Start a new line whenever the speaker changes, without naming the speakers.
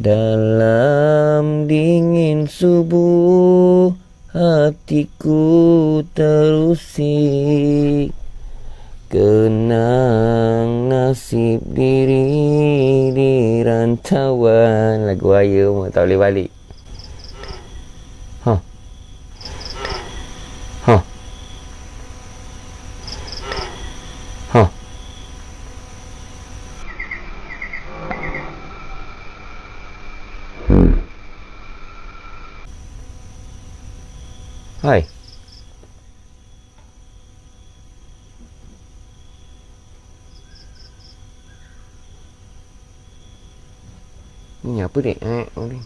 Dalam dingin subuh hatiku terusik, kenang nasib diri di rantauan. Lagu raya pun tak boleh balik. Ha. Ha. Ha. Hai. Ni apa dek? Oh ni.